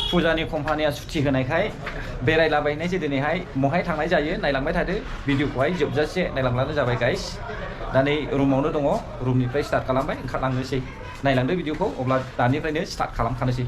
फुजानि कम्पानिया सुथि होनायखाय बेरायलाबायनायसो दिनैहाय महाय थांनाय जायो नायलांबाय थादो भिडिअखौहाय जोबजासे नायलांब्लानो जाबाय गाइस दा नै रुमावनो दङ रुमनिफ्राय स्टार्ट खालामबाय ओंखारलांनोसै नायलांदो भिडिअखौ अब्ला दानिफ्रायनो स्टार्ट खालामखानोसै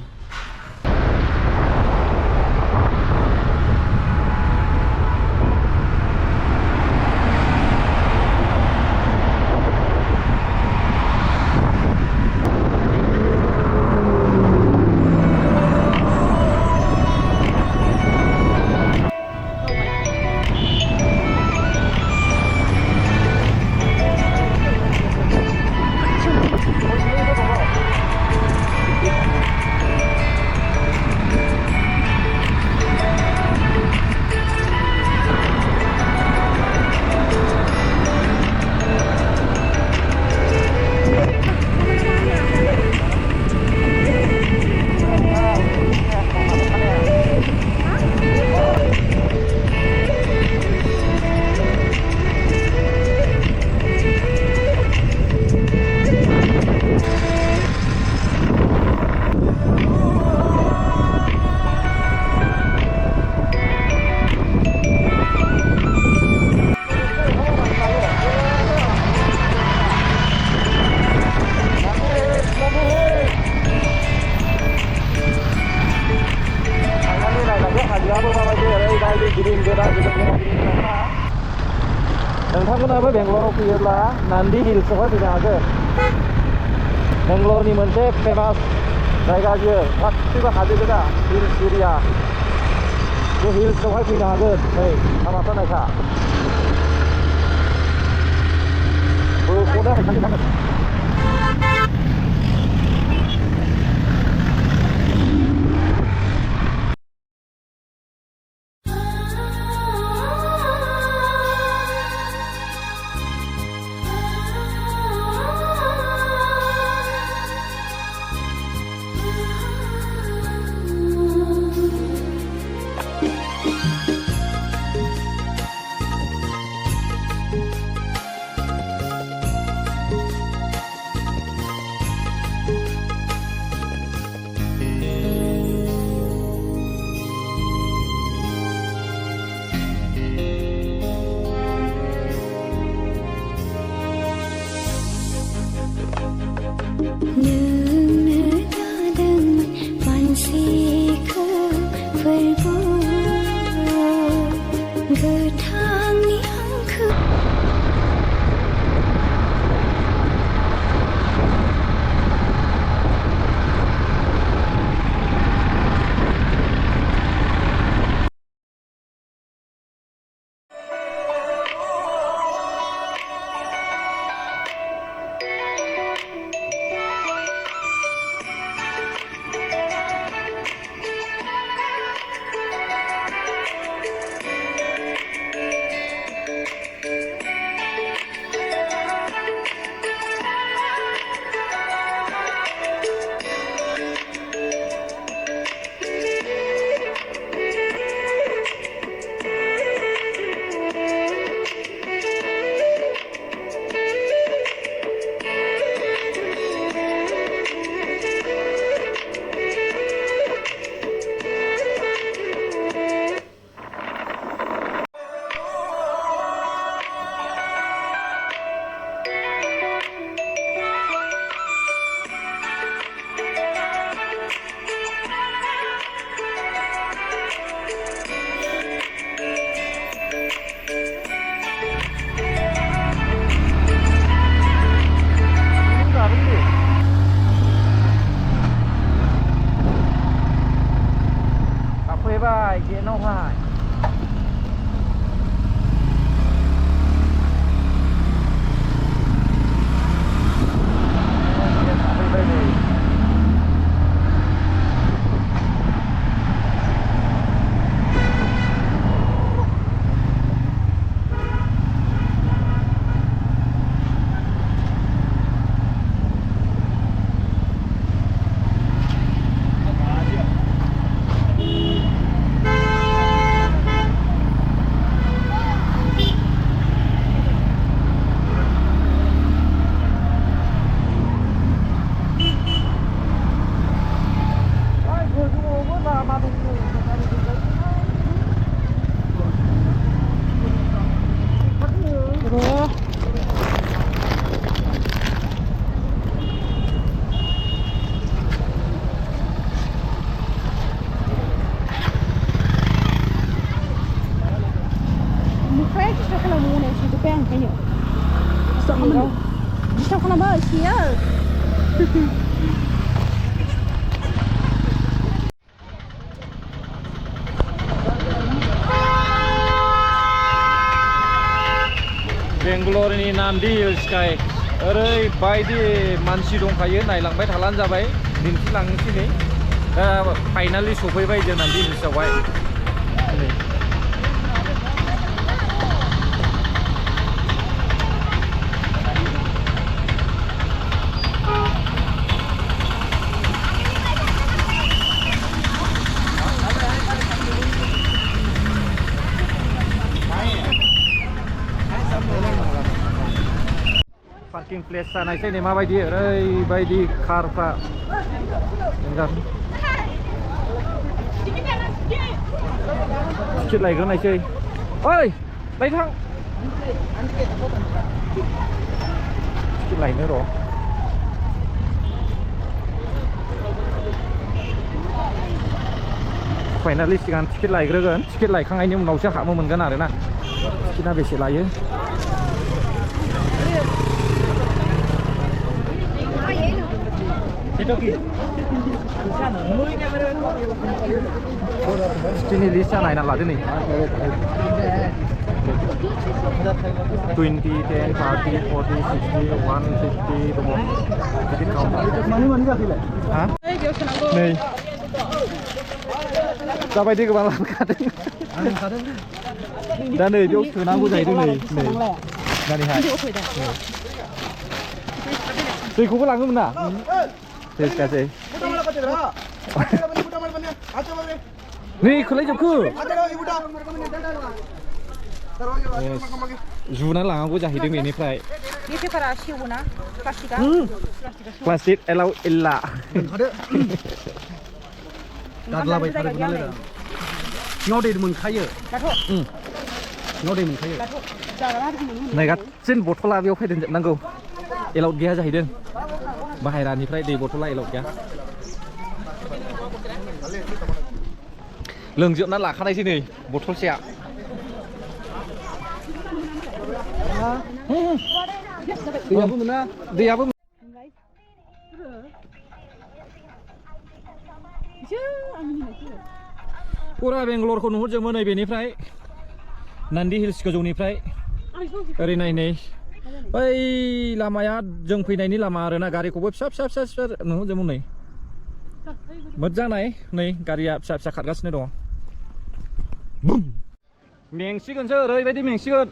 नोंथांमोनाबो बेंगलराव फैयोब्ला नान्दी हिल्सआवहाय फैनो हागोन बेंगलरनि मोनसे फेमास जायगा बियो गासिबो हाजोगोजा हिल्स एरिया बे हिल्सआवहाय फैनो हागोन नै लामाफ्रा नायखा बोख'नो हागोन Sao không làm ơi xía बेंगलरनि नान्दी हिल्सखाय ओरैबायदि मानसि दंखायो नायलांबाय थालानो जाबाय दिन्थिलांनोसै नै दा फाइनालि सफैबाय जों नान्दी हिल्सआवहाय पार्किं प्लेस जानायसै नै माबायदि ओरैबायदि कारफ्रा टिकेट लायग्रोनायसै ओइ लायथां टिकेट लायनो र' फाइनालि सिगां टिकेट लायग्रोगोन टिकेट लायखांनायनि उनावसो हाबनो मोनगोन आरोना टिकेटआ बेसे लायो Sini list naik nak lada ni. 20, 10, 30, 40, 60, 150 tu mau. Jadi kau. Mana kau pilih? Hah? Nih. Sampai di kepala kata. Dan ni jauh tu nak jadi tu ni. Nani hai. Saya kau pulang ke mana? Terus kasih. Nih, kulai jauh. Jualan lah aku jadi dengan ini fly. Ini sekarang siapa na? Plastik. Plastik elau illa. Dah lah baik ada guna le. Ngau deh mengkaya. Ngau deh mengkaya. Này gắt xin botol lah, biar phải đến nang go. Elau dia jadi den. Baharan ni fly di botol lah elau dia. Lương dưỡng nát lạc khăn đây xin này, botol xe. Dia pun mana? Dia pun. Pura Bangalore ko nuhur jaman ay benifray. Nandi Hills गोजौनिफ्राय ओरै नायनै बै लामाया जों फैनायनि लामा आरोना गारिखौबो फिसा फिसा नुहर जामोन नै मोजां नाय नै गारिया फिसा फिसा खारगासिनो दङ बुम मेंसिगोनसो ओरैबायदि मेंसिगोन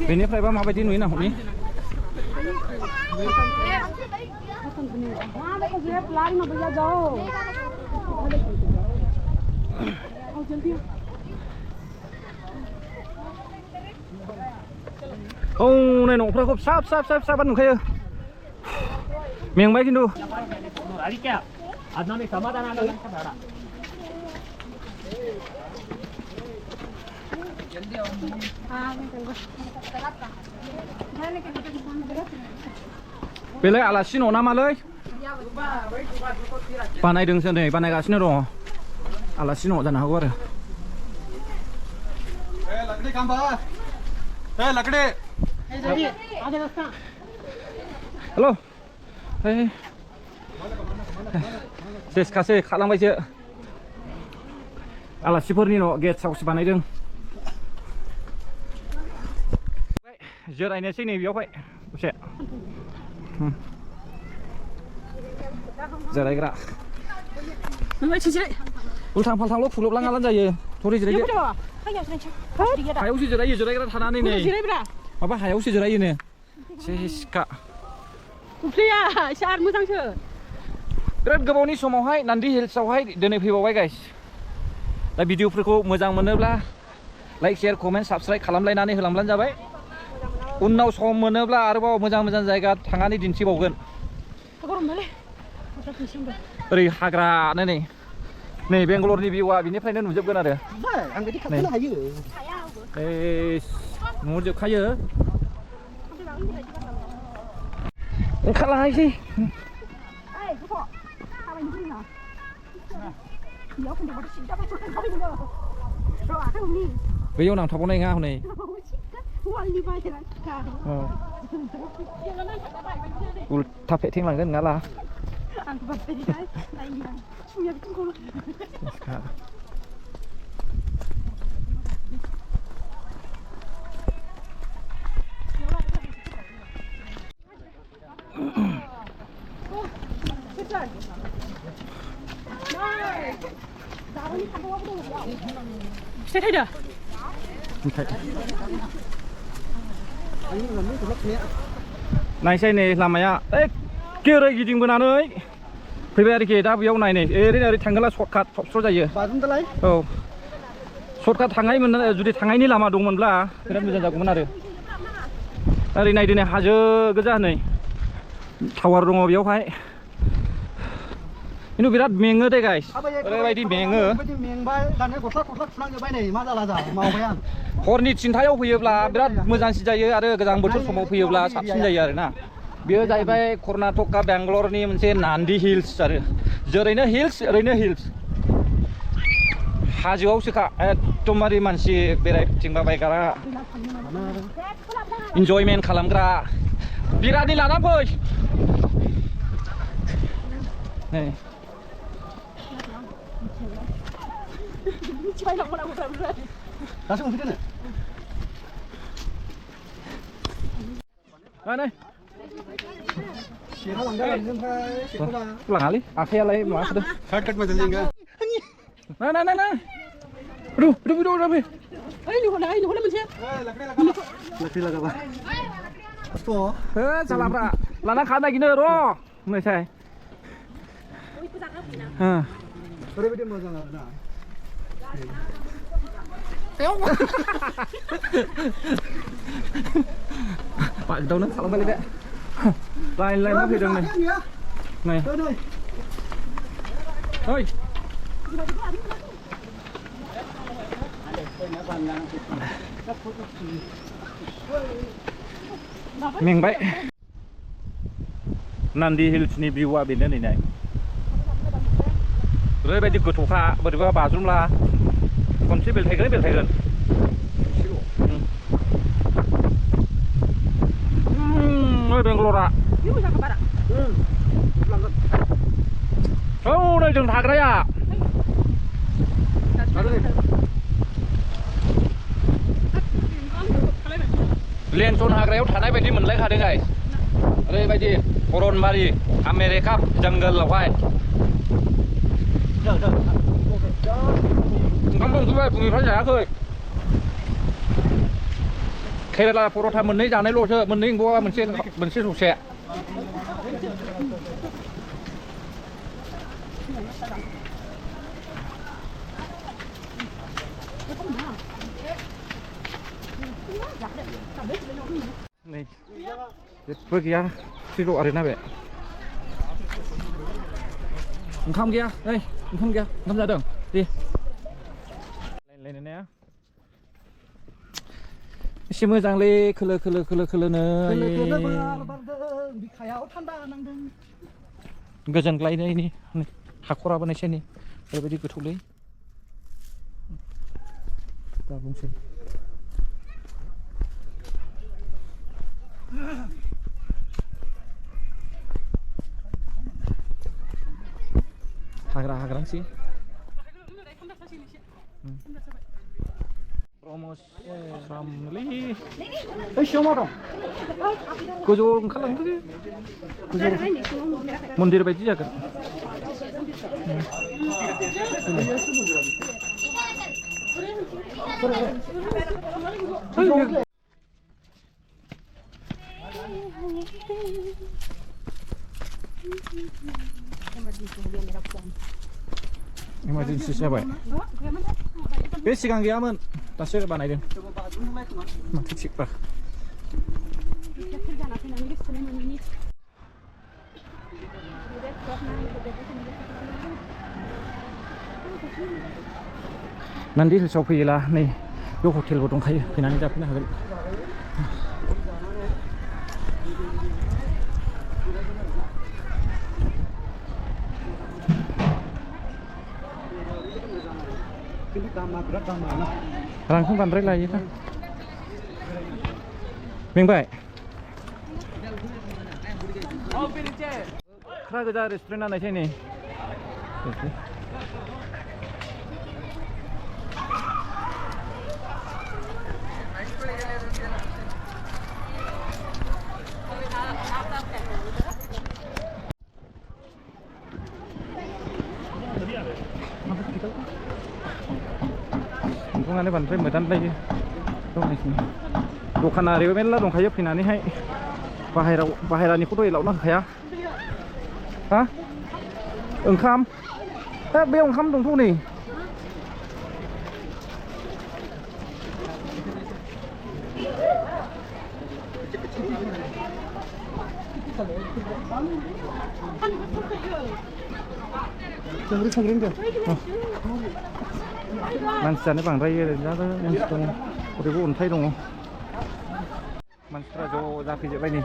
बेनिफ्रायबा माबायदि नुयो ना हरनि औ नै न'फ्राखौ फिसा फिसा बान नुखायो मेंबाय खिन्थु बेलाय आलासि न' नामालै बानायदोंसो नै बानायगासिनो दङ आलासि न' जानो हागौ आरो लकड़ी कहाँ बा लकड़ी हेल' सेसखासै खालामबायसो आलासिफोरनि न' गेट हाउस बानायदों जिरायनोसै नै बेयावहाय दसे जिरायग्रा उल्थां फाल्थांल' खुलुबलाङालानो जायो थरि जिरायदो हायावसो जिरायो जिरायग्रा थानानै नै माबा हायावसो जिरायो नो सेसखा बिराद गोबावनि समावहाय नान्दी हिल्सआवहाय दिनै फैबावबाय गाइस दा भिडिअफोरखौ मोजां मोनोब्ला लाइक शेयार कमेन्ट साबस्क्राइब खालामलायनानै होलांब्लानो जाबाय उनाव सम मोनोब्ला आरोबाव मोजां जायगा थांनानै दिन्थिबावगोन ओरै हाग्रानो नै बेंगालरनि भिउआ बिनिफ्रायनो नुजोबगोन आरो आं बिदि खालामनो हायो नुहुरजोबखायो ओंखारलांनोसै बैयाव नांथाबावनाय नङा हनै उल्था फेथिंलांगोन नङाला फिथाइ थाइदो नायसै नै लामाया एखे ओरै गिदिंबोनानै फैबाय आरोखि दा बेयाव नायनै ओरैनो ओरै थांगोनला सर्टकाट थबस्र' जायो औ सर्टकाट थांनाय मोन जुदि थांनायनि लामा दंमोनब्ला बिराद मोजां जागौमोन आरो ओरै नायदो नै हाजो गोजा नै टावार दङ बेयावहाय खिन्थु बिराद मेङो दे गाइस ओरैबायदि मेङो हरनि 3टायाव फैयोब्ला बिराद मोजांसिन जायो आरो गोजां बोथोर समाव फैयोब्ला साबसिन जायो आरोना बेयो जाहैबाय कर्नाटका बेंगालरनि मोनसे नान्दि हिल्स आरो जेरैनो हिल्स ओरैनो हिल्स हाजोआवसोखा एकदमबारे मानसि बेरायथिंबायग्रा इन्जयमेन्ट खालामग्रा बिरादनि लाना फै नै दासो मोनफैदों लाङालै आखायालाय माबा खादों सर्टकाट मोजां जायो ना लाखि लागाबा जालाब्रा लाना खानो नागिरनो र' होननायसाय ओरैबायदि मोजां आरोना बागदावनो खालामबायलै बे लाइन मा फैदों नै ओइ मेंबाय नान्दि हिल्सनि भिउआ बेनो नै ओरैबायदि गोथौखा बोरैबा बाज्रुमला खनसे बेलथायगोन बेंगालरा औ नै जों थाग्राया लेन्सन हाग्रायाव थानाय बायदि मोनलायखादों गाइस ओरैबायदि अरनबारि आमेरिका जंगलावहाय ओंखाम मोनफैबाय फुंनिफ्राय जायाखै केरेला पर'था मोननै जानायल'सो मोननै गवा मोनसे ससे नै जेबो गैया फ्रिल' आरोना बे ओंखाम गैया नै ओंखाम जादों दे लायनाया एसे मोजांलै खोलो गोजोनग्लायनायनि हाखराबो एसे ओरैबायदि गोथौलै दा बुंसै हाग्रांसै प्रमोसनलै सिङाव मा दं गोजौ ओंखारलांदो गोजौ मन्दिर बायदि जागोन इमारजेन्सि जाबाय बे सिगां गैयामोन दासो बानायदों माथो थिगबा Nanti hilsआव फैयोला नै बे हटेलबो दंखायो फैनानै जाफैनो हागोन Ini dalam berat dalam mana? रांखौ बांद्राय लायोना मेंबाय खारा गोजा रेस्टुरेन्टआ नायसै नै Lingkungannya बांद्राय मोदानलायो दखाना ओरैबो मेरला दंखायो फैनानैहाय बाहेरानिखौथ' एलाउना होखाया हा ओंखाम बे ओंखाम दंथ' नै मानसियानो बांद्राय ओरैनो मानसि दङ ओरैबो अन्थाइ दङ मानसिफ्रा ज' जाफैजोब्बाय नै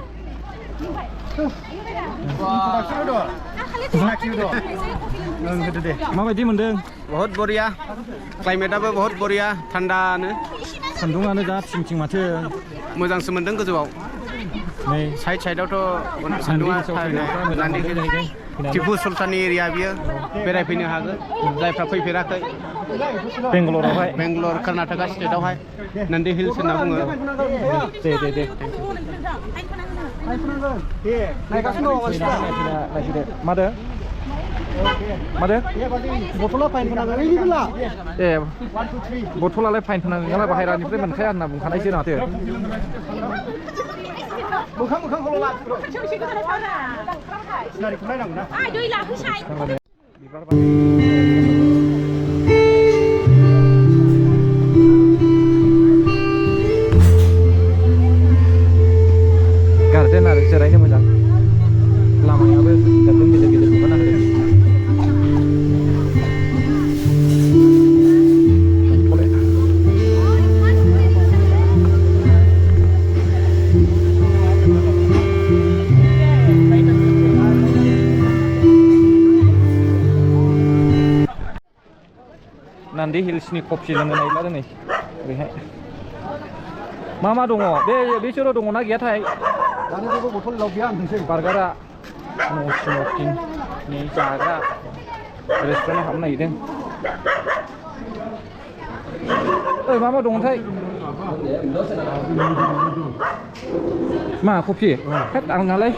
माबायदि मोनदों बहुत बढ़िया क्लाइमेटआबो बहुत बढ़िया थान्दानो सान्दुङानो जा थिं थिं माथो मोजांसो मोनदों गोजौआव नै साइडआवथ' सान्दुङा नान्दी हिल टिपु सुल्ताननि एरिया बियो बेरायफैनो हागोन जायफ्रा फैफेराखै बेंगालरावहाय बेंगालर कर्नाटका स्टेटआवहाय नान्दी हिल्स होनना बुङो दे नायगासिनो दङ मादो बथलाव फाइन फोनांगोन ओइनिबोला ए बथलालाय फाइन फोनांगोन नालाय बाहेरानिफ्राय मोनखाया होनना बुंखानायसो माथो मोखांखौल' लाखिग्रो सिनारिखौ नायनांगौ ना दै लाफैसाय गार्डेन आरो जिरायनो मोजां लामायाबो गार्डेन गिदिर गिदिर नुगोन आरो नान्दी हिल्सनि कफि लोंनो नागिरला नै ओरैहाय मा दङ बेसोरो दङ ना गैयाथाय दानि जेबो बथल लावबिया होनसै बार्गारा स्मकिंनि जाग्रा रेस्टुरेन्टआव हाबनो नागिरदों मा दङथाय मा कफि आंनालाय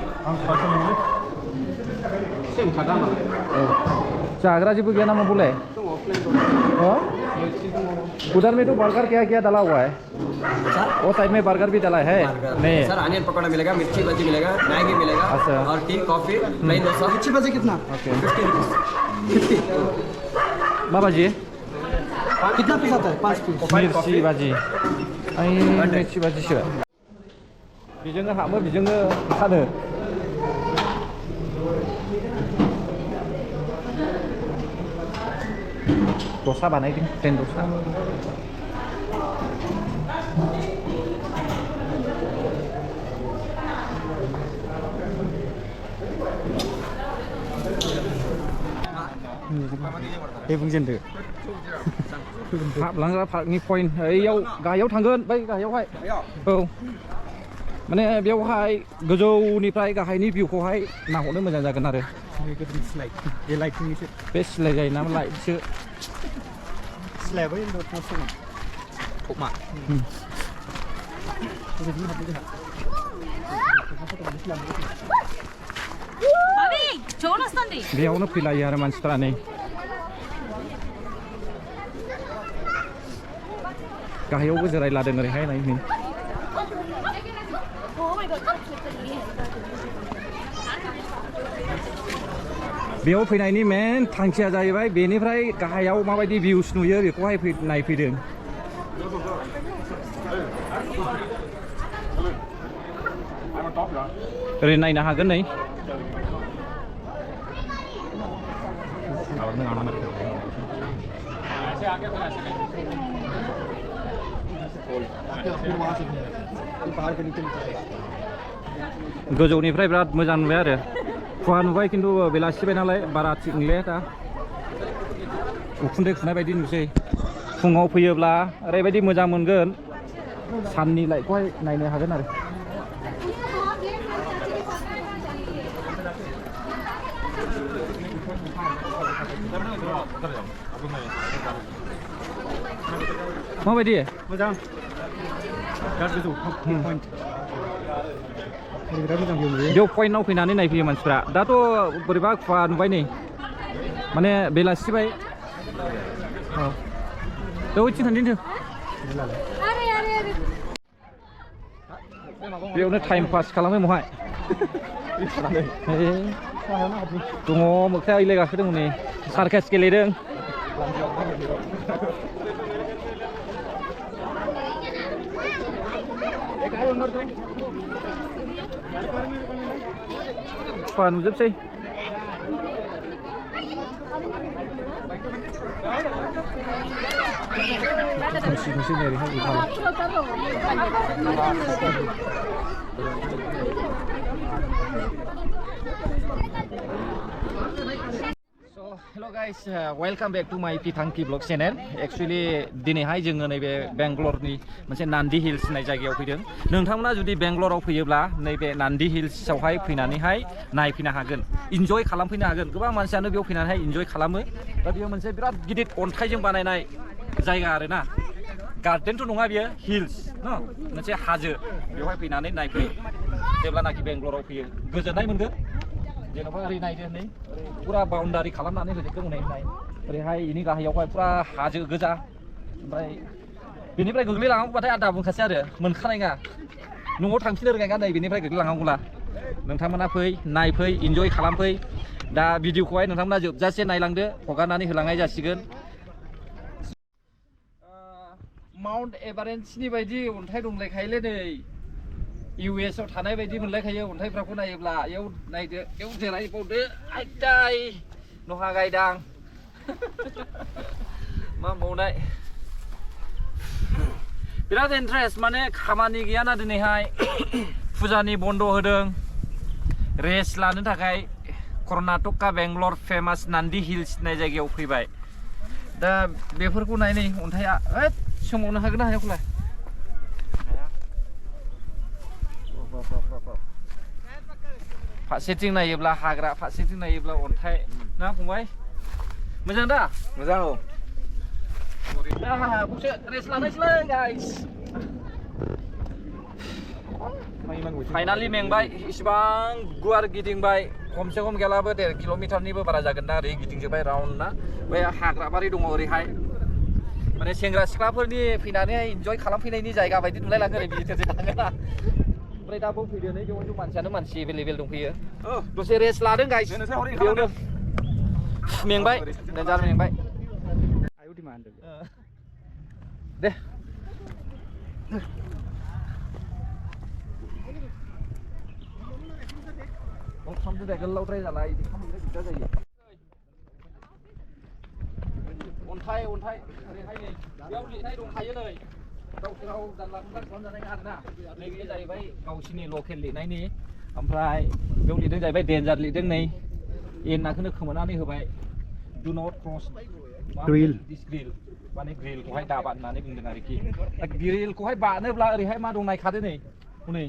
जाग्रा जेबो गैया नामा बोले उधर में तो बर्गर क्या डाला हुआ है वो साइड में बर्गर भी डाला है नहीं सर अनियन पकौड़ा मिलेगा मिर्ची बजी मिलेगा मैगी मिलेगा अच्छा और 3 कॉफी प्लेन डोसा मिर्ची बजी कितना ओके 50 मा बाजी कितना पीस आता है 5 पीस मिर्ची बाजी मिर्ची बाजीसो बेजोंनो हाबो बेजोंनो ओंखारो dosa बानायदों प्लेन dosa बुंजेनदो हाबलांग्रा पार्कनि पइन्ट ओइयाव गाहायाव थांगोन बै गाहायावहाय औ माने बेयावहाय गोजौनिफ्राय गाहायनि भिउखौहाय नाहरनो मोजां जागोन आरो बे सिलाय जायो ना लाइटसो सिलायाबो इन्ड'र थमा बेयावनो फैलायो आरो मानसिफ्रा नै गाहायावबो जिरायलादों ओरैहाय नायनि बेयाव फैनायनि मेन थांखिया जाहैबाय बेनिफ्राय गाहायाव माबायदि भिउस नुयो बेखौहाय नायफैदों ओरै नायनो हागोन नै गोजौनिफ्राय बिराद मोजां नुबाय आरो खुवा नुबाय खिन्थु बेलासिबाय नालाय बारा थिग नंले दा उखुन्दै खुनाय बायदि नुसै फुङाव फैयोब्ला ओरैबायदि मोजां मोनगोन साननि लाइटखौहाय नायनो हागोन आरो माबायदि मोजां बिराद गोजौ पइन्ट बिराद मोजां भिउ नुयो बेयाव पइन्टआव फैनानै नायफैयो मानसिफ्रा दाथ' बोरैबा खुवा नुबाय नै माने बेलासिबाय औ बैथिं थांदिनोसै बेयावनो टाइम पास खालामो महाय दङ मोख्राया ओइलाय गाखोदों नै सार्कास गेलेदों खुवा नुजोबसै खोमसि खोमसि नै ओरैहाय hello guys welcome back to my पिथांखि ब्लग चैनल एक्चुअली दिनैहाय जोङो नैबे बेंगलरनि मोनसे नान्दी हिल्स होननाय जायगायाव फैदों नोंथांमोना जुदि बेंगलराव फैयोब्ला नैबे नान्दी हिल्सआवहाय फैनानैहाय नायफैनो हागोन इन्जय खालामफैनो हागोन गोबां मानसियानो बेयाव फैनानैहाय इन्जय खालामो दा बेयो मोनसे बिराद गिदिर अन्थाइजों बानायनाय जायगा आरोना गार्डेनथ' नङा बियो हिल्स न मोनसे हाजो बेवहाय फैनानै नायफै जेब्लानाखि बेंगलराव फैयो गोजोननाय मोनगोन जेन'बा ओरै नायदो नै फुरा बाउन्डारि खालामनानै होजोबदों नै नाय ओरैहाय इनि गाहायावहाय फुरा हाजो गोजा ओमफ्राय बेनिफ्राय गोग्लैलाङांगौबाथाय आदा बुंखासै आरो मोनखानाय नङा न'आव थांफिननो रोङा नै बेनिफ्राय गोग्लैलाङांगौला नोंथांमोना फै नायफै इन्जय खालामफै दा भिडिअखौहाय नोंथांमोना जोबजासे नायलांदो हगारनानै होलांनाय जासिगोन माउन्ट एभारेस्टनि बायदि अन्थाइ दंलायखायोलै नै US आव थानाय बायदि मोनलायखायो अन्थाइफ्राखौ नायोब्ला इयाव नायदो इयाव जिरायबावदो आइदाय नहा गायदां मा मावनाय बिराद इन्ट्रेस्ट माने खामानि गैयाना दिनैहाय फुजानि बन्द होदों रेस्ट लानो थाखाय कर्नाटका बेंगलर फेमास नान्दी हिल्स होननाय जायगायाव फैबाय दा बेफोरखौ नायनै अन्थाइआ ओद सोमावनो हागोन ना हायाखौलाय फारसेथिं नायोब्ला हाग्रा फारसेथिं नायोब्ला अन्थाइ ना फंबाय मोजां दा मोजां औ रेस्ट लानोसैलै गाइस फाइनालि मेंबाय इसिबां गुवार गिदिंबाय खमसे खम गेलाबो 1.5 किल'मिटारनिबो बारा जागोन ना ओरै गिदिंजोबबाय राउन्ड ना बै हाग्राबारि दङ ओरैहाय माने सेंग्रा सिख्लाफोरनि फैनानै इन्जय खालामफैनायनि जायगा बायदि नुलायलाङो ओरै भिजिटरजों थाङोना ओमफ्राय दा बाव फैदो नै बेयाव मानसियानो मानसि एभेलेबेल दंफैयो दसे रेस्ट लादों गाइस बेयावनो मेंबाय देन्जार मेंबाय आयौ दिमा होनदों दे खालामदो गोलावद्राय जाला इदि खालामनो दिगदार जायो अन्थाइ अन्थाइ ओरैहाय नै बेयाव लिरनाय दंखायो नै गावसोराव जानला मोनला खालामजानाय नङा आरोना नैबे जाहैबाय गावसिनि लकेल लिरनायनि ओमफ्राय बेयाव लिरदों जाहैबाय डेन्जार लिरदों नै एननाखौनो खोमोनानै होबाय do not cross grill this grill माने ग्रिलखौहाय दाबाद होननानै बुंदों आरोखि दा ग्रिलखौहाय बानोब्ला ओरैहाय मा दं नायखादो नै हनै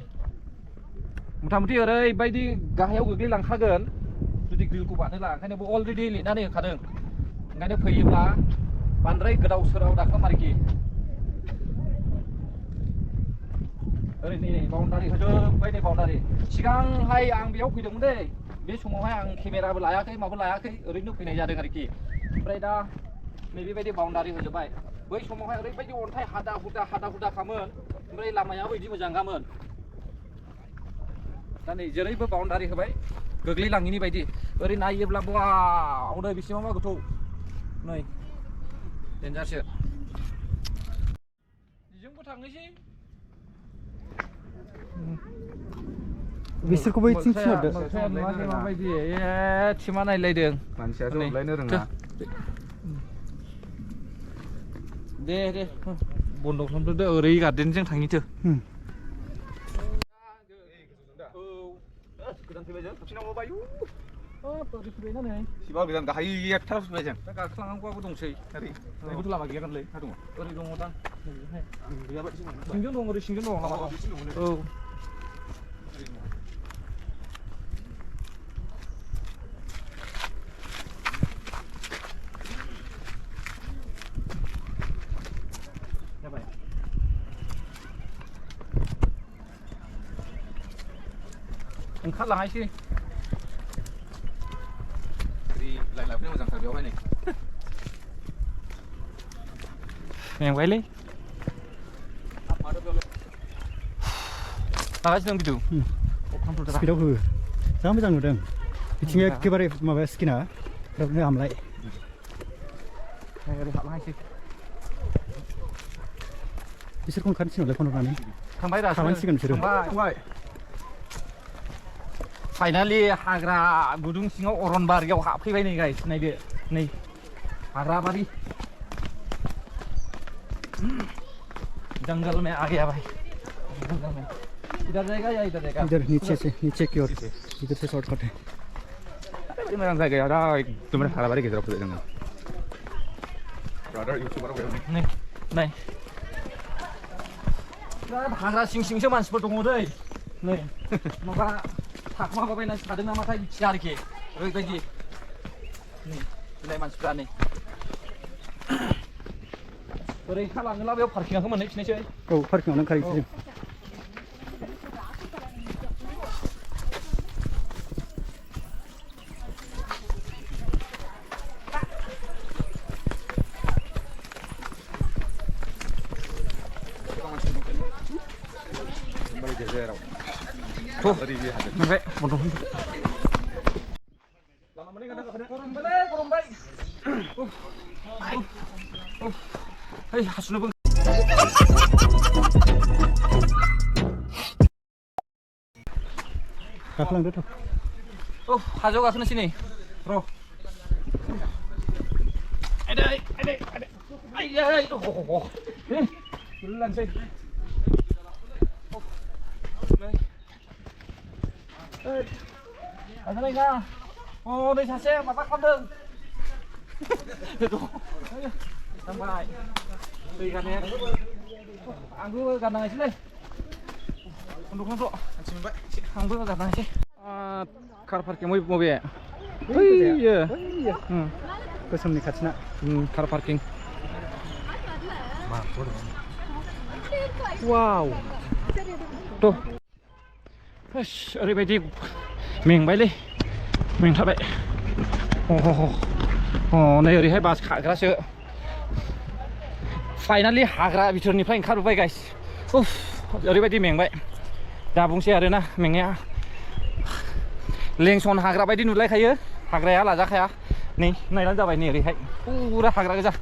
मथा मथि ओरैबायदि गाहायाव गोग्लैलांखागोन जुदि ग्रिलखौ बानोब्ला ओंखायनो अलरेडि लिरनानै होखादों ओंखायनो फैयोब्ला बांद्राय गोदाव सोराव दाखालाम आरोखि ओरै नै बाउन्डारि होजोबबाय नै बाउन्डारि सिगांहाय आं बेयाव फैदोंमोन दै बे समावहाय आं केमेराबो लायाखै माबो लायाखै ओरैनो फैनाय जादों आरोखि ओमफ्राय दा नैबेबायदि बाउन्डारि होजोबबाय बै समावहाय ओरैबायदि अन्थाइ हादा हुदा खामोन ओमफ्राय लामायाबो बिदि मोजां नङामोन दा नै जेरैबो बाउन्डारि होबाय गोग्लैलाङिनि बायदि ओरै नायोब्ला बावनो बेसेबांबा गोथौ नै डेन्जारसो जोंबो थांनोसै बिसोरखौबो इथिं थिनहरदो माबायदि ए थिमा नायलायदों मानसियासो हमलायनो रोङा दे बन्द' खालामदो ओरै गार्देनजों थांनिथो गोदान फैबाय जों साबसिनावबो बायु ओरै फैबायना नै सिबा गोदान गाहाय एकथार फैबाय जों दा गाखोलांनांगौआबो दंसै ओरै ओरैबोथ' लामा गैयागोनलै हा दङ ओरै दङ दां गैया बायदि सिंजों दं ओरै सिंजों दं लामा औ ओंखारलांनायसै लायलाबनो मोजांथार बेवहाय नै मेंबायलै लागासिनो दं बिदु स्पिडआव हो जा मोजां नुदों बिथिं एखेबारे माबाया स्किना बिरादनो आमलाय ओरै हाबलांनायसै बिसोरखौ ओंखारनोसै फन हरनानै थांबाय दा थांनांसिगोन बिसोरो थांबाय फाइनालि हाग्रा गुदुं सिङाव अरनबारियाव हाबफैबाय नै गाइस नायदो नै हाग्राबारि जंगल में आ गया भाई जंगल में इधर जाएगा या इधर जाएगा इधर नीचे की ओर इधर से शॉर्टकट है मोजां जायगाया दा एकदम हाग्राबारि गेजेराव फैबाय जोङो ब्रादार इउटिउबाराव नै नै बिराद हाग्रा सिं सिंसो मानसिफोर दङ दै नै माबा थाखुमाबायनानै थादों नामाथाय मिथिया आरोखि ओरैबायदि नै मानसिफ्रा नै ओरै ओंखारलाङोब्ला बेयाव पार्किंखौ मोनहैफिननोसै औ पार्किंआवनो ओंखारहैनोसै जों मोनबाय बन्द' गरमबायलै गरमबाय ओइ हासुनोबो गाखोलांदोथ' औ हाजोआव गाखोनोसै नै र' आइदै लांसै गाखोनायना नै सासे माबा खालामदों थांबाय दै गारनाया आंबो गारनांसैलै बन्द' खालामथ' आंबो गारनांसै कार पार्किं बबे बैयो गोसोमनि खाथिना कार पार्किं वाव थ' ओरैबायदि मेंबायलै मेंथाबाय नै ओरैहाय बास खाग्रासो फाइनालि हाग्रा बिथोरनिफ्राय ओंखारबोबाय गाइस ओरैबायदि मेंबाय दा बुंसै आरोना मेंनाया लेंसन हाग्रा बायदि नुलायखायो हाग्राया लाजाखाया नै नायनानै जाबाय नै ओरैहाय फुरा हाग्रा गोजा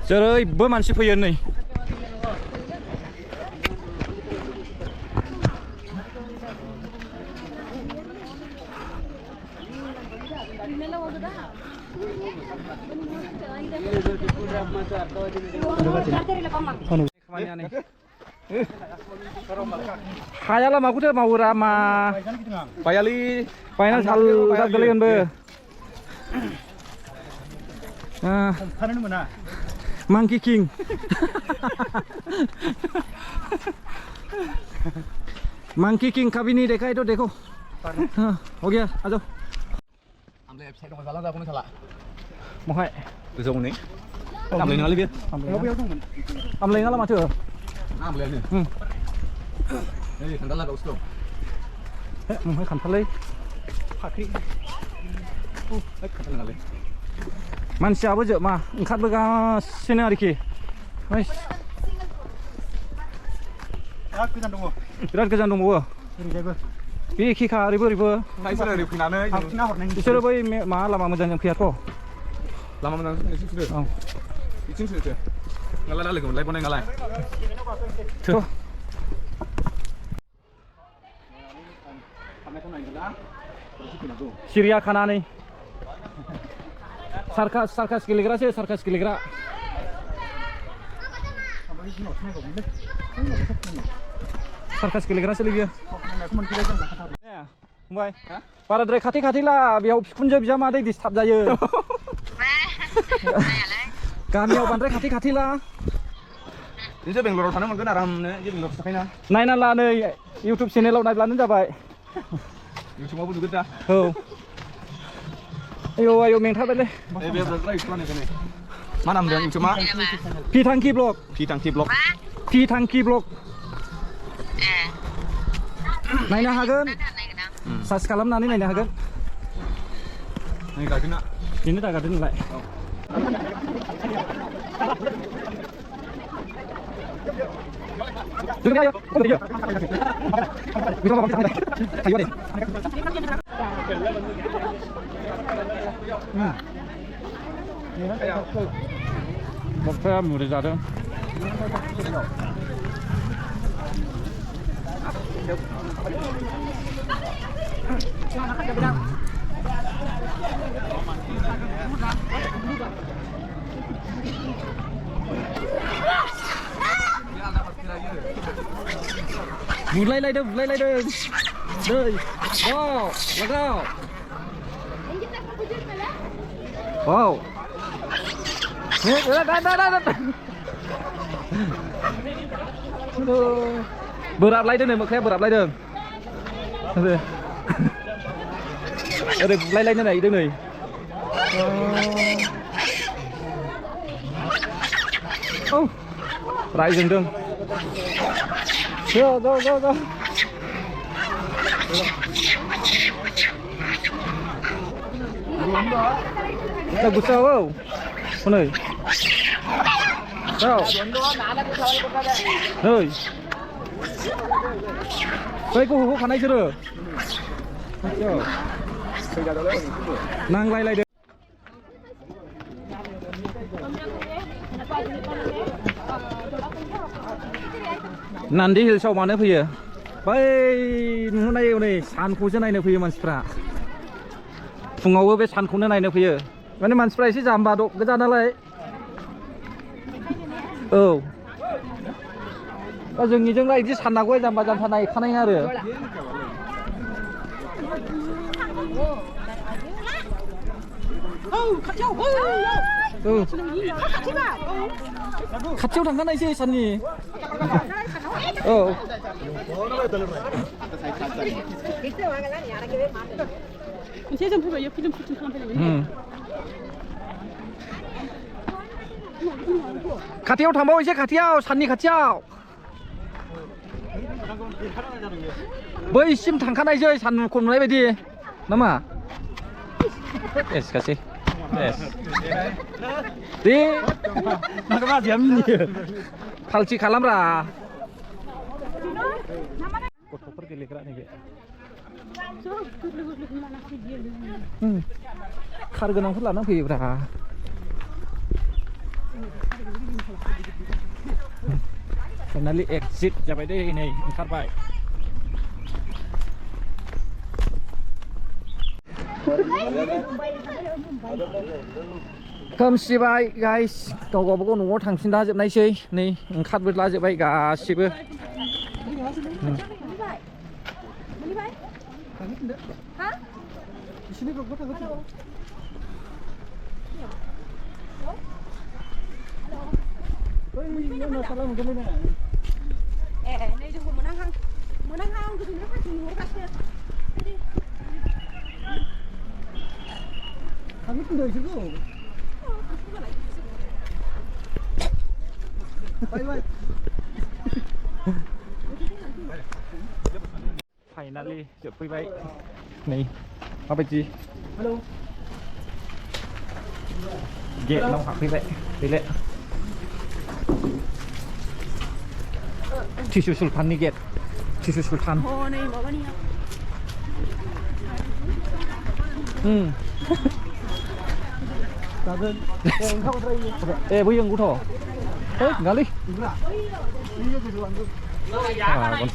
जेरैबो मानसि फैयो नै हाया लामाखौथो मावोरा मा बायालै बायनानै साल गोलैगोनबो हमथानो मोना मंकी किंग मंकी किंग कभी नहीं देखा है तो देखो हो गया आ जाओ आमले फिथाइ दङ जाला जागौनो साला महाय गोजौ नै आमले नङालै बे बेयाव दंमोन आमले नङाला माथो आमलेयानो नै खान्थाल लागावसो दं महाय खान्थालै फाख्रि खान्थाल नङालै मानसियाबो मा ओंखारबोगासिनो आरोखि बिराद गोजान दङ बिराद गोजान दंबावो ओरैजायबो बे एखेखा ओरैबो ओरैबो नायसोर ओरै फैनानै हाबफिना हरनाय बिसोरो बै मा लामा मोजांजों फैयाथ' लामा मोजां बिथिं सुदो औ बिथिं सुदो नालाय लोगो मोनलाय बनाय नालाय थ' सिरियाखाना नै सारकास गेलेग्रासो सारकास गेलेग्रा सारकास गेलेग्रासोलै बियो फंबाय बाराद्राय खाथि ला बेयाव बिखुनजो बिजामादै डिस्टार्ब जायो गामियाव बांद्राय खाथि ला नोंसोर बेंगलराव थानो मोनगोन आरामनो बेंगलराव थाखायना नायना ला नै इउटुब चेनेलाव नायब्लानो जाबाय इउटुबावबो नुगोन दा औ आयौ मेंथारबायलै मा नाम दं इउटुबा पि थांखि ब्लग नायनो हागोन सार्च खालामनानै नायनो हागोन नै गारगोना बेनो दा गारदों नोंलाय बक्साया मुरि जादों बुलायलायदों दै लगाव wow बोराबलायदों नै मोख्राया बोराबलायदों ओरै बुलायलायनो नागिरदों नै औ रायजोंदों go dah gusau wow mana kau hei baik kau kanai sih tu nang lai deh Nandi Hills आव मानो फैयो बै नुनायाव नै सानखौसो नायनो फैयो मानसिफ्रा फुङावबो बे सानखौनो नायनो फैयो माने मानसिफ्रा एसे जाम्बा गोजा नालाय औ दा जोंनिजोंलाय बिदि साननांगौ जाम्बा जाम्बा नायखानाय आरो खाथियाव थांखानायसै साननि औ एसे जों फैबाय फिल्म शुटिं खालामफैनाय खाथियाव थांबाव एसे खाथियाव साननि खाथियाव बैसिम थांखानायसै सानखौ नुनाय बायदि नामा एस गासै एस दे मा जामनि फालथि खालामरा गथ'फोर गेलेग्रा नैबे खार गोनांफोर लानानै फैयोब्रा फाइनालि एक्जिट जाबाय दे नै ओंखारबाय खोमसिबाय गाइस गावबागाव न'आव थांफिनला जोबनायसै नै ओंखारबोला जोबबाय गासिबो फाइनालि जोबफैबाय नै माबायदि गेटआव हाबफैबाय फैले टिसु सुल्ताननि गेट टिसु सुल्तान eh buyung gua toh ngali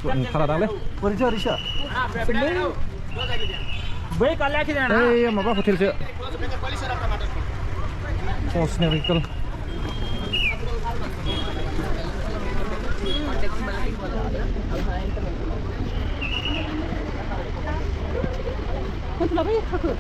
kon khara dang le risha baik kali aja na eh maba hotel se False miracle. Quanto lá vai, Kaku?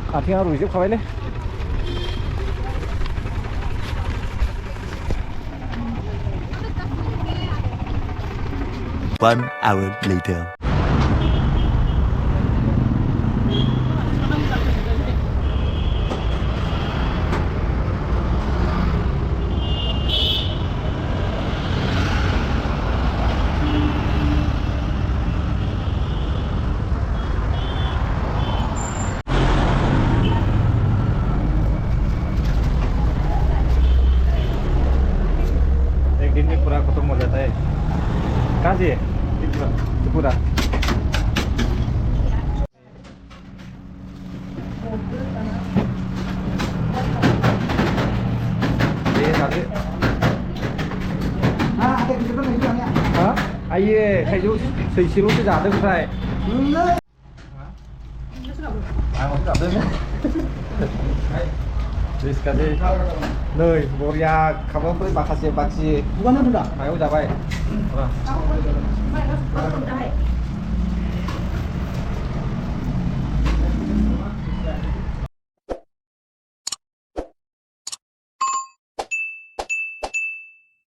Akhirnya harus hidup kawin deh. One hour later. एक दिन में पूरा खत्म हो जाता है कहाँ से है त्रिपुरा ये सारे हाँ आइए थाइजौ सैसेल'सो जादों ओमफ्राय आं जादों Biskade. Nơi Boria kamu beli makasih baksi. Bukan ada. Ayo jabai.